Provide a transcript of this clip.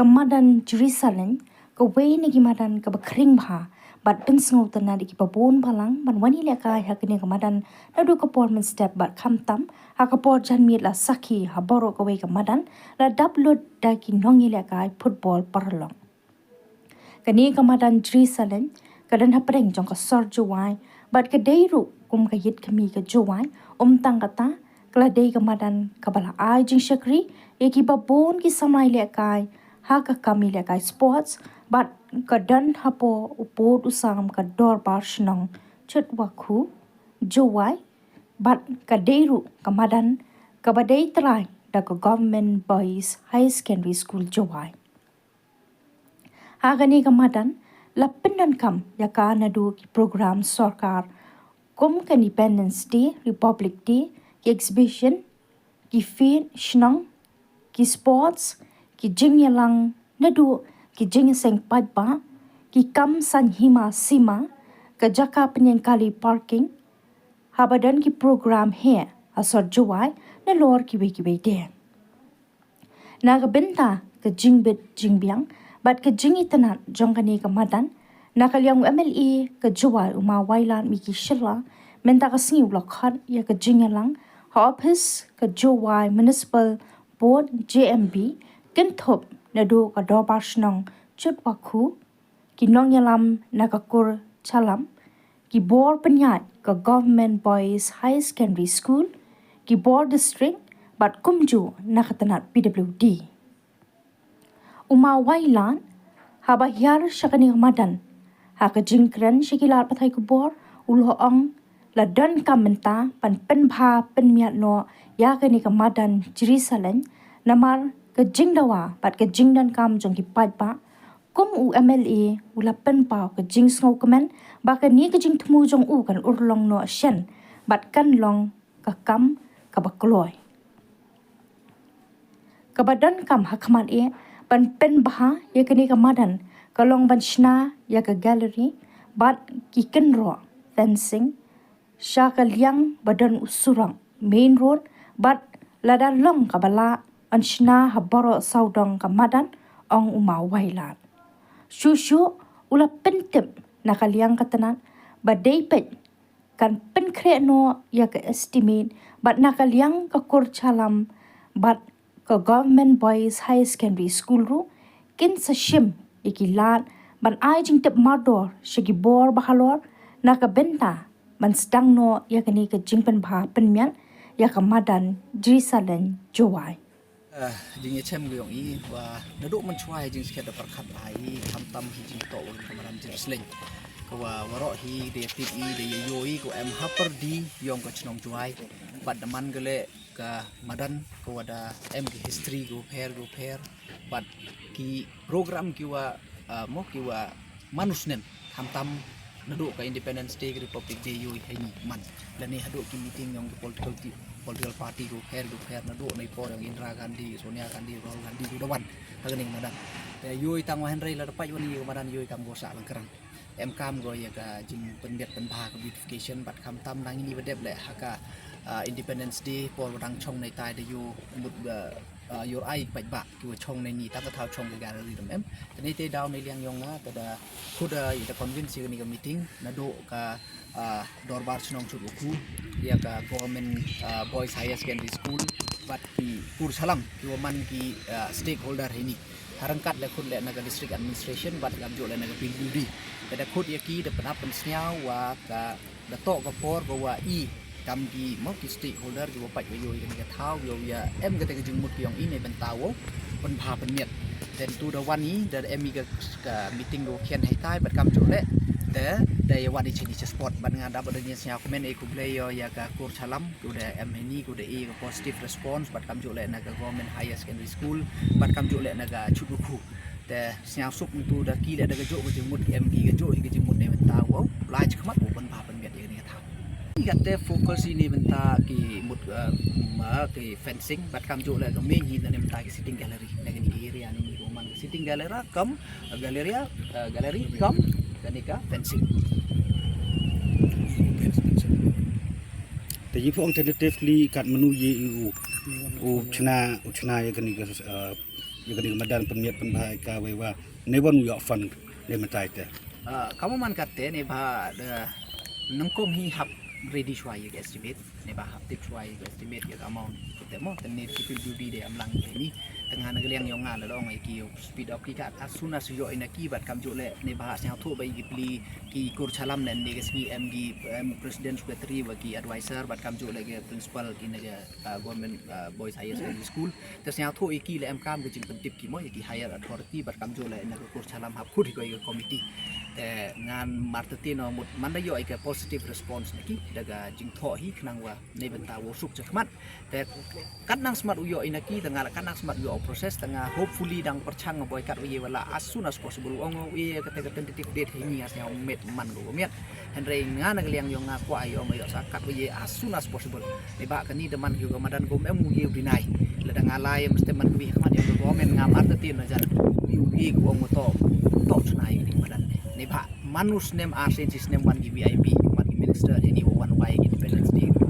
ke Madan Jrisaleiñ ke wei ni Madan ke bekring bha bat ben sngo tana di babon balang ban wani le kai ha kini ke Madan la du ke por men step bat kham tam ha ke por jan mi la saki ha boro ke wei ke Madan la download da ki nongi le kai football parlong kani ke Madan Jrisaleiñ ke dan ha preng jong ke sor juwai bat ke deiru kum ke yit kami ke juwai tang kata kala dei ke Madan ke bala ai jing shakri e ki babon ki samai le kai ha ka kami le kai sports but kadan hapo upod usam ka dor bar shnong chut wakhu juwai but kadeiru ka Madan ka badai trai da ka government boys high secondary school juwai ha gani ka Madan lapin dan kam ya ka nadu ki program sarkar kum ka Independence Day Republic Day ki exhibition ki feed shnong ki sports ki jingyalang nadu ki jing seng pa ki kam san hima sima ka jaka penyengkali parking habadan ki program he asor juwai na lor ki wei de naga benta ka jingbit jingbiang bat ka jingi tanat jongkani ka Madan nakalyang MLA ka juwai Ma Wailadmiki Shylla menta ka singi ulakhat ya ka jingyalang office ka juwai municipal board JMB kinthop nadu ka dobar shnong chut wakhu ki nong yalam nakakur chalam ki bor penyat ka government boys high secondary school ki bor district bat kumju nakatanat PWD uma wailan haba hyar shakani Madan ha ka jingkran shikilar pathai ku bor ulo ong la don kamenta pan penbha penmiat no ya ka ni ka Madan Jrisaleiñ namar ke jingdawa pat ke jingdan kam jong ki pat ba kum u MLA ula pen pau ke jing sngo kemen ba ke ni ke jing thmu jong u kan urlong no shen bat kan long ka kam ka bakloi ka badan kam hakman e ban pen bah ya ke ni ka Madan ka long ban shna ya ka gallery bat ki ken ro fencing sha ka liang badan usurang main road bat lada long ka bala an shna haboro saudong ka Madan ong uma wailan shushu ula pentip nakaliang katanan badai pet kan pen kre no ya ka estimate bat nakaliang ka kur chalam bat ka government boys high secondary school ru kin sa shim ikilat ban ai jing tep mador shigi bor bahalor naka benta man stang no ya ka ni ka jingpen bha penmian ya ka Madan Jrisaleiñ juwai jing chem gyong I wa nadu man chwai jing sket da parkhat ai tham tam hi jing to ka Madan Jrisaleiñ ko wa waro hi de tip I de yo I ko em happer di yong ka chnong chwai bat da man gele ka Madan ko wada em ki history go pair bat ki program ki wa mo ki wa manusnen tham tam nadu ka Independence Day Republic Day yo hi ni man la ni hadu ki meeting yong political party ko pair nadu nei por yang Indra Gandhi Sonia Gandhi Rahul Gandhi ku dawan haganing Madan te yoi tang wahan rei la dapat wani ko Madan yoi kam go sa langkerang em kam go ya ka jing pendet penbha ka beautification bat kam tam nang ini bedep le haka Independence Day por dang chong nei tai de yo mut your ai pai ba ki chong nei ni ta ka thau chong ga gallery dum em te nei te down nei liang yong na ta da kuda ita convince ni ka meeting nadu ka dorbar chnong chu ku ya ka government boys higher secondary school bat ki pur salam ki man ki stakeholder ini harangkat le khut le naga district administration bat gam jo le naga PWD da khut ya ki da panap pensnyau wa ka da to ka por ko wa I kam ki mo ki stakeholder ki wa pat yo ni ka thau yo ya em ka te ka jing mut ki yong I nei ben tawo pen pha pen miet then to the one ni da em mi ka meeting go khen hai tai bat kam jo le deวันนี้ชสปอร์ตบันงานดับเบิลเนียสยาคอมเมนต์เอคุเพลย์ยากาคูร์ชัลัมกูเดเอ็มเฮนี่กูเดเอก็ positive response บัดคำจุเลนักก็ government higher secondary school บัดคำจุเลนักชุดลูกคู่แต่สยามสุกตัวดักกี้และดักโจก็จะมุดเอ็มกีก็โจก็จะมุดในบรรดาว่าลายจะขมัดบุบันพาเป็นเมียดอย่างนี้ทำนี่ก็แต่โฟกัสในบรรดากี่มุดมากี่ fencing บัดคำจุเลก็ไม่ยินในบรรดากี่ sitting gallery ในกันนี้เรียนนี่มัน sitting gallery กัม gallery กัมกันนี่ก็ fencingแต่ยี่พวก alternatively กัดมนุษย์ยูชนะya kan ni อยู่กันMadan pemiat penbahai ka wa never New York fund dia mentai te kamu man kate ne ba nangkom hi hap ready shwai ye estimate ne ba hap tip shwai ye estimate ye amount te mo te ne kipil duty de amlang ni tengah negeliang yong ngal lo ngai ki speed of ki kat as soon as yo ina ki bat kam jo le ne ba nya thu ba ki pli ki kur chalam nen ne gesmi mg president secretary wa ki advisor bat kam jo le ke principal in the government boys higher secondary school te nya thu ki le am kam ke jing tip ki mo ki higher authority bat kam jo le na kur chalam hap khut ko committeeแต่งานมาร์ตตินหมดมันได้ย่อยกับ positive response นี่กี่ดักจิงทอฮีขนังว่าในบรรดาวสุกจะขมัดแต่กันนังสมัดอุยอยนักกี่แต่งานกันนังสมัดอุยอ process แต่งาน hopefully ดังประชังบ่อยกัดวิเวลา as soon as possible องวิกแต่กับ tentative date ให้มีอาเซียนเม็ดมันก็เมียนเห็นเรื่องงานนักเลี้ยงยองงากว่าไอ้อมยอสักกัดวิ as soon as possible ในบ้านกันนี่แต่มันอยู่กับมาดันกลมมูเยียวดีนายและดังอะไรมันจะมันวิขมัดอย่างก็เป็นงานมาร์ตตินนะจ๊ะอยู่อีกองค์โตชนายอยู่มาดันในบ้านmanus nem arsensis nem one VIP one minister any one by independence day